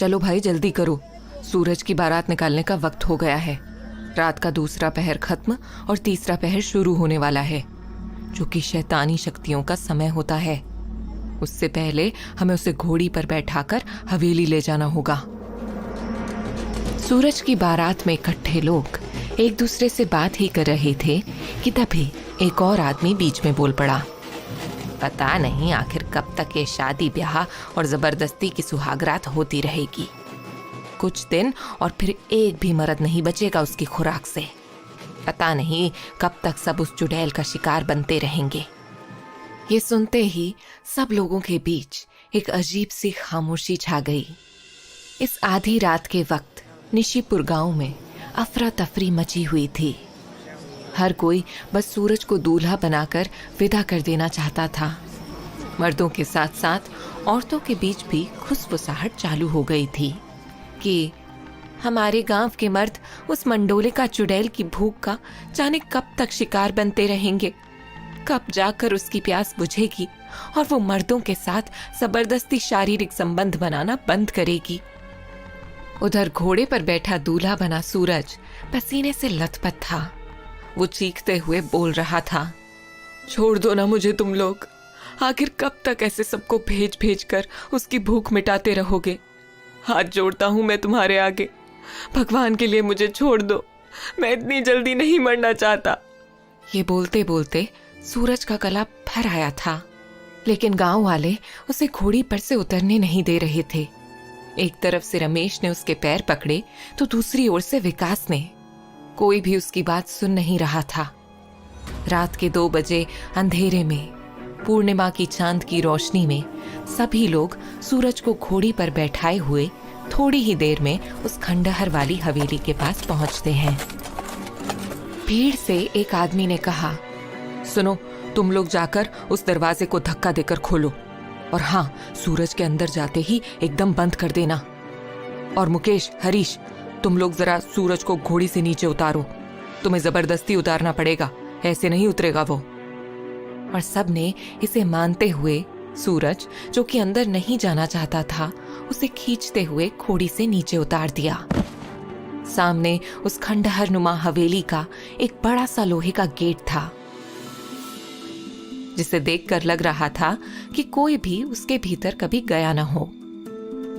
चलो भाई जल्दी करो, सूरज की बारात निकालने का वक्त हो गया है। रात का दूसरा पहर खत्म और तीसरा पहर शुरू होने वाला है, जो कि शैतानी शक्तियों का समय होता है। उससे पहले हमें उसे घोड़ी पर बैठाकर हवेली ले जाना होगा। सूरज की बारात में इकट्ठे लोग एक दूसरे से बात ही कर रहे थे कि तभी एक और आदमी बीच में बोल पड़ा। पता नहीं आखिर कब तक ये शादी ब्याह और जबरदस्ती की सुहागरात होती रहेगी। कुछ दिन और फिर एक भी मर्द नहीं बचेगा उसकी खुराक से। पता नहीं कब तक सब उस चुड़ैल का शिकार बनते रहेंगे। ये सुनते ही सब लोगों के बीच एक अजीब सी खामोशी छा गई। इस आधी रात के वक्त निशिपुर गांव में अफरा तफरी मची हुई थी। हर कोई बस सूरज को दूल्हा बनाकर विदा कर देना चाहता था। मर्दों के साथ साथ औरतों के बीच भी खुसफुसाहट चालू हो गई थी कि हमारे गांव के मर्द उस मंडोले का चुड़ैल की भूख का जाने कब तक शिकार बनते रहेंगे, कब जाकर उसकी प्यास बुझेगी और वो मर्दों के साथ जबरदस्ती शारीरिक संबंध बनाना बंद करेगी। उधर घोड़े पर बैठा दूल्हा बना सूरज पसीने से लथपथ था। वो चीखते हुए बोल रहा था, छोड़ दो ना मुझे तुम लोग, आखिर कब तक ऐसे सबको भेज भेज कर उसकी भूख मिटाते रहोगे। हाथ जोड़ता हूं मैं तुम्हारे आगे, भगवान के लिए मुझे छोड़ दो, मैं इतनी जल्दी नहीं मरना चाहता। ये बोलते बोलते सूरज का गला भर आया था, लेकिन गांव वाले उसे घोड़ी पर से उतरने नहीं दे रहे थे। एक तरफ से रमेश ने उसके पैर पकड़े तो दूसरी ओर से विकास ने। कोई भी उसकी बात सुन नहीं रहा था। रात के 2 बजे अंधेरे में पूर्णिमा की चांद की रोशनी में सभी लोग सूरज को घोड़ी पर बैठाए हुए थोड़ी ही देर में उस खंडहर वाली हवेली के पास पहुंचते हैं। भीड़ से एक आदमी ने कहा, सुनो, तुम लोग जाकर उस दरवाजे को धक्का देकर खोलो, और हाँ, सूरज के अंदर जाते ही एकदम बंद कर देना। और मुकेश, हरीश, तुम लोग जरा सूरज को घोड़ी से नीचे उतारो, तुम्हें जबरदस्ती उतारना पड़ेगा, ऐसे नहीं उतरेगा वो। और सब ने इसे मानते हुए सूरज, जो कि अंदर नहीं जाना चाहता था, उसे खींचते हुए घोड़ी से नीचे उतार दिया। सामने उस खंडहर नुमा हवेली का एक बड़ा सा लोहे का गेट था, जिसे देखकर लग रहा था कि कोई भी उसके भीतर कभी गया न हो।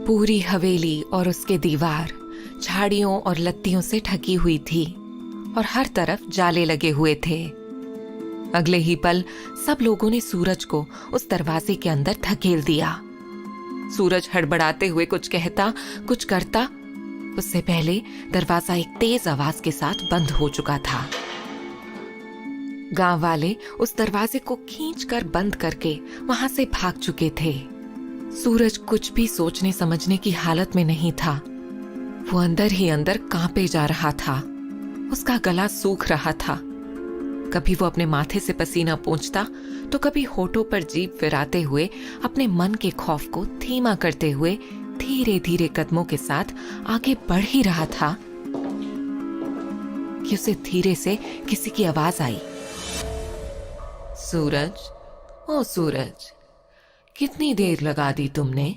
पूरी हवेली और उसके दीवार झाड़ियों और लत्तियों से ढकी हुई थी और हर तरफ जाले लगे हुए थे। अगले ही पल सब लोगों ने सूरज को उस दरवाजे के अंदर धकेल दिया। सूरज हड़बड़ाते हुए कुछ कहता, कुछ करता, उससे पहले दरवाजा एक तेज आवाज के साथ बंद हो चुका था। गांव वाले उस दरवाजे को खींचकर बंद करके वहां से भाग चुके थे। सूरज कुछ भी सोचने समझने की हालत में नहीं था। वो अंदर ही अंदर कांपे जा रहा था। उसका गला सूख रहा था। कभी वो अपने माथे से पसीना पोंछता तो कभी होठों पर जीभ फिराते हुए अपने मन के खौफ को धीमा करते हुए धीरे धीरे कदमों के साथ आगे बढ़ ही रहा था कि उसे धीरे से किसी की आवाज आई, सूरज, ओ सूरज, कितनी देर लगा दी तुमने?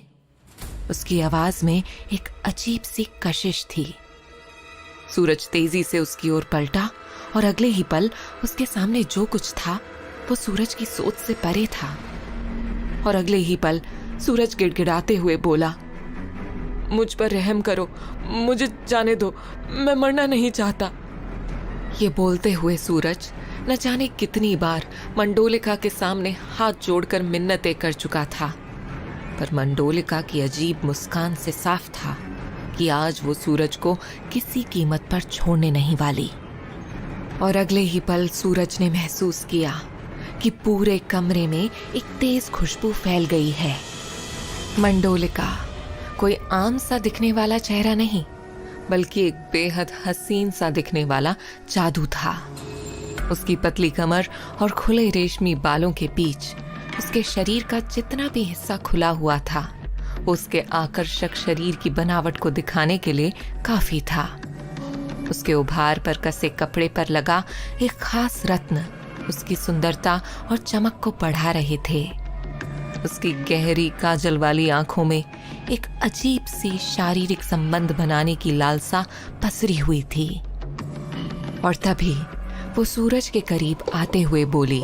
उसकी आवाज में एक अजीब सी कशिश थी। सूरज तेजी से उसकी ओर पलटा और अगले ही पल उसके सामने जो कुछ था वो सूरज की सोच से परे था। और अगले ही पल सूरज गिड़गिड़ाते हुए बोला, मुझ पर रहम करो, मुझे जाने दो, मैं मरना नहीं चाहता। ये बोलते हुए सूरज न जाने कितनी बार मंडोलिका के सामने हाथ जोड़कर मिन्नतें कर चुका था, पर मंडोलिका की अजीब मुस्कान से साफ था कि आज वो सूरज को किसी कीमत पर छोड़ने नहीं वाली। और अगले ही पल सूरज ने महसूस किया कि पूरे कमरे में एक तेज खुशबू फैल गई है। मंडोलिका कोई आम सा दिखने वाला चेहरा नहीं, बल्कि एक बेहद हसीन सा दिखने वाला जादू था। उसकी पतली कमर और खुले रेशमी बालों के बीच उसके शरीर का जितना भी हिस्सा खुला हुआ था, उसके आकर्षक शरीर की बनावट को दिखाने के लिए काफी था। उसके उभार पर कसे कपड़े पर लगा एक खास रत्न उसकी सुंदरता और चमक को बढ़ा रहे थे। उसकी गहरी काजल वाली आंखों में एक अजीब सी शारीरिक संबंध बनाने की लालसा पसरी हुई थी। और तभी वो सूरज के करीब आते हुए बोली,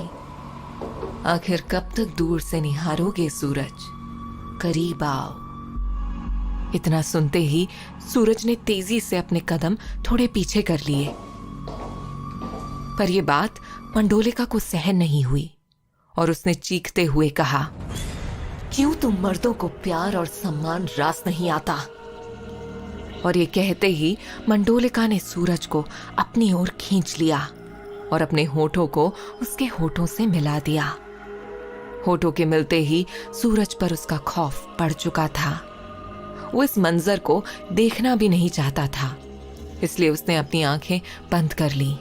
आखिर कब तक दूर से निहारोगे सूरज, करीब आओ। इतना सुनते ही सूरज ने तेजी से अपने कदम थोड़े पीछे कर लिए। पर यह बात मंडोलिका को सहन नहीं हुई और उसने चीखते हुए कहा, क्यों तुम मर्दों को प्यार और सम्मान रास नहीं आता? और ये कहते ही मंडोलिका ने सूरज को अपनी ओर खींच लिया और अपने होठों को उसके होठों से मिला दिया। होठों के मिलते ही सूरज पर उसका खौफ पड़ चुका था। वो इस मंजर को देखना भी नहीं चाहता था, इसलिए उसने अपनी आंखें बंद कर ली।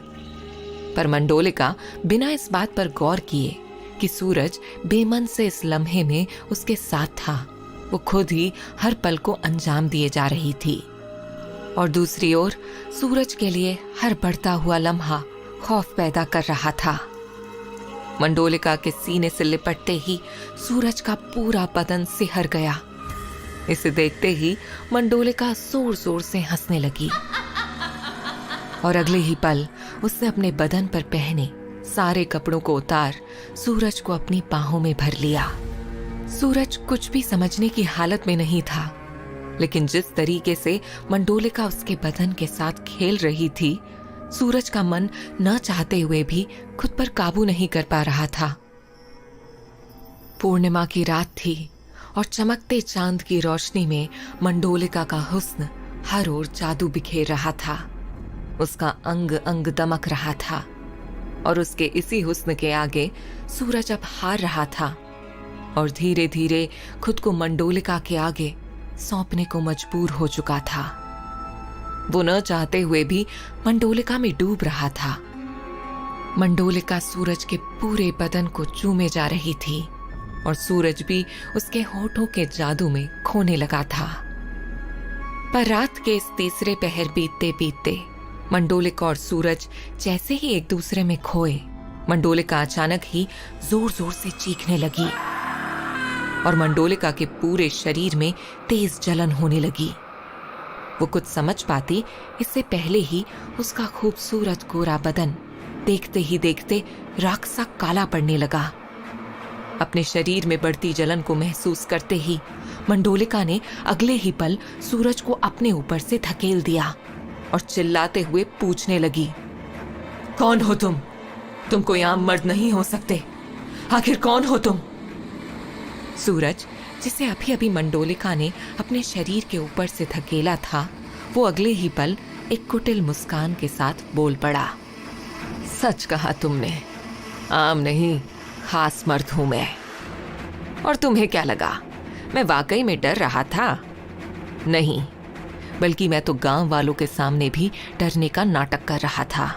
पर मंडोलिका बिना इस बात पर गौर किए कि सूरज बेमन से इस लम्हे में उसके साथ था, वो खुद ही हर पल को अंजाम दिए जा रही थी। और दूसरी ओर सूरज के लिए हर बढ़ता हुआ लम्हा खौफ पैदा कर रहा था। मंडोलिका के सीने से लिपटते ही सूरज का पूरा बदन सिहर गया। इसे देखते ही मंडोलिका जोर जोर से हंसने लगी और अगले ही पल उसने अपने बदन पर पहने सारे कपड़ों को उतार सूरज को अपनी बाहों में भर लिया। सूरज कुछ भी समझने की हालत में नहीं था, लेकिन जिस तरीके से मंडोलिका उसके बदन के साथ खेल रही थी, सूरज का मन न चाहते हुए भी खुद पर काबू नहीं कर पा रहा था। पूर्णिमा की रात थी और चमकते चांद की रोशनी में मंडोलिका का हुस्न हर ओर जादू बिखेर रहा था। उसका अंग अंग दमक रहा था और उसके इसी हुस्न के आगे सूरज अब हार रहा था और धीरे धीरे खुद को मंडोलिका के आगे सौंपने को मजबूर हो चुका था। वो न चाहते हुए भी मंडोलिका में डूब रहा था। मंडोलिका सूरज के पूरे बदन को चूमे जा रही थी और सूरज भी उसके होठों के जादू में खोने लगा था। पर रात के इस तीसरे पहर बीतते बीतते मंडोलिका और सूरज जैसे ही एक दूसरे में खोए, मंडोलिका अचानक ही जोर जोर से चीखने लगी और मंडोलिका के पूरे शरीर में तेज जलन होने लगी। वो कुछ समझ पाती इससे पहले ही उसका खूबसूरत गोरा बदन देखते ही देखते राख सा काला पड़ने लगा। अपने शरीर में बढ़ती जलन को महसूस करते ही मंडोलिका ने अगले ही पल सूरज को अपने ऊपर से धकेल दिया और चिल्लाते हुए पूछने लगी, कौन हो तुम? तुम कोई आम मर्द नहीं हो सकते। आखिर कौन हो तुम? सूरज, जिसे अभी अभी मंडोलिका ने अपने शरीर के ऊपर से धकेला था, वो अगले ही पल एक कुटिल मुस्कान के साथ बोल पड़ा, सच कहा तुमने, आम नहीं खास मर्द हूं मैं। और तुम्हें क्या लगा मैं वाकई में डर रहा था? नहीं, बल्कि मैं तो गांव वालों के सामने भी डरने का नाटक कर रहा था।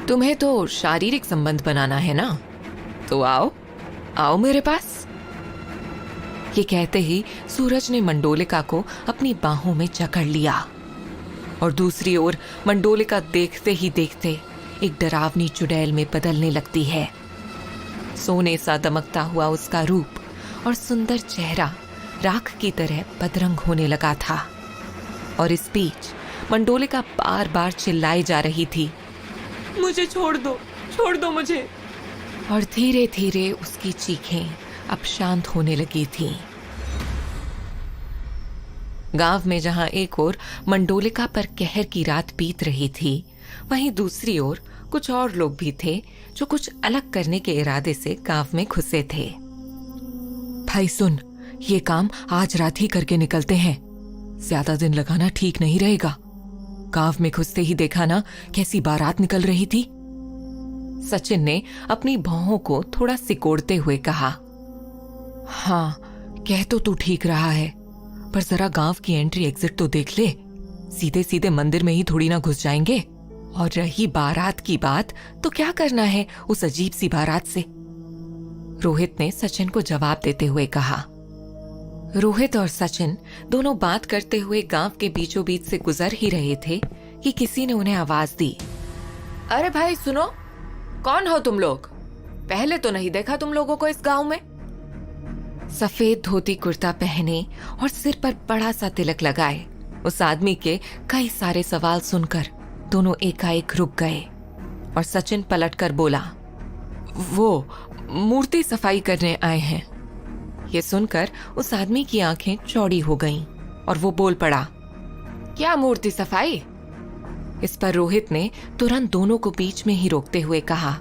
तुम्हें तो शारीरिक संबंध बनाना है ना, तो आओ आओ मेरे पास। ये कहते ही सूरज ने मंडोलिका को अपनी बाहों में जकड़ लिया और दूसरी ओर मंडोलिका देखते ही देखते एक डरावनी चुड़ैल में बदलने लगती है। सोने सा दमकता हुआ उसका रूप और सुंदर चेहरा राख की तरह बदरंग होने लगा था और इस बीच मंडोलिका बार बार चिल्लाई जा रही थी, मुझे छोड़ दो मुझे। और धीरे धीरे उसकी चीखें अब शांत होने लगी थीं। गांव में जहां एक ओर मंडोलिका पर कहर की रात बीत रही थी, वहीं दूसरी ओर कुछ और लोग भी थे जो कुछ अलग करने के इरादे से गांव में घुसे थे। भाई सुन, ये काम आज रात ही करके निकलते हैं, ज्यादा दिन लगाना ठीक नहीं रहेगा। गांव में घुसते ही देखा ना कैसी बारात निकल रही थी। सचिन ने अपनी भौहों को थोड़ा सिकोड़ते हुए कहा, हाँ कह तो तू ठीक रहा है, पर जरा गांव की एंट्री एग्जिट तो देख ले, सीधे सीधे मंदिर में ही थोड़ी ना घुस जाएंगे। और रही बारात की बात, तो क्या करना है उस अजीब सी बारात से? रोहित ने सचिन को जवाब देते हुए कहा। रोहित और सचिन दोनों बात करते हुए गांव के बीचों बीच से गुजर ही रहे थे कि किसी ने उन्हें आवाज दी, अरे भाई सुनो, कौन हो तुम लोग? पहले तो नहीं देखा तुम लोगों को इस गांव में। सफेद धोती कुर्ता पहने और सिर पर बड़ा सा तिलक लगाए उस आदमी के कई सारे सवाल सुनकर दोनों एकाएक रुक गए और सचिन पलटकर बोला, वो मूर्ति सफाई करने आए हैं। ये सुनकर उस आदमी की आंखें चौड़ी हो गईं और वो बोल पड़ा, क्या मूर्ति सफाई? इस पर रोहित ने तुरंत दोनों को बीच में ही रोकते हुए कहा,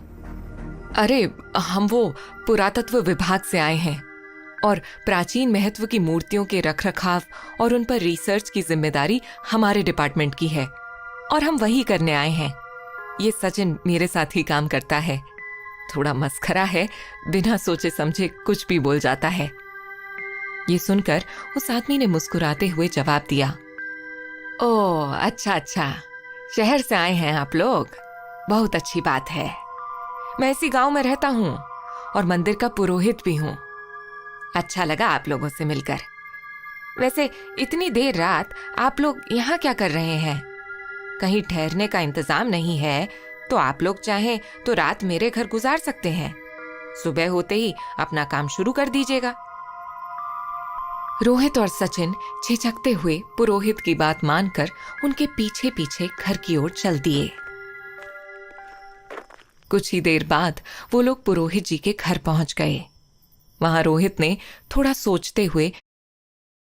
अरे हम वो पुरातत्व विभाग से आए हैं और प्राचीन महत्व की मूर्तियों के रखरखाव और उन पर रिसर्च की जिम्मेदारी हमारे डिपार्टमेंट की है और हम वही करने आए हैं। ये सचिन मेरे साथ ही काम करता है, थोड़ा मस्खरा है, बिना सोचे समझे कुछ भी बोल जाता है। ये सुनकर उस आदमी ने मुस्कुराते हुए जवाब दिया, ओह अच्छा अच्छा, शहर से आए हैं आप लोग, बहुत अच्छी बात है। मैं इसी गांव में रहता हूं और मंदिर का पुरोहित भी हूं। अच्छा लगा आप लोगों से मिलकर। वैसे इतनी देर रात आप लोग यहाँ क्या कर रहे हैं? कहीं ठहरने का इंतजाम नहीं है तो आप लोग चाहें तो रात मेरे घर गुजार सकते हैं, सुबह होते ही अपना काम शुरू कर दीजिएगा। रोहित और सचिन झिझकते हुए पुरोहित की बात मानकर उनके पीछे पीछे घर की ओर चल दिए। कुछ ही देर बाद वो लोग पुरोहित जी के घर पहुंच गए। वहां रोहित ने थोड़ा सोचते हुए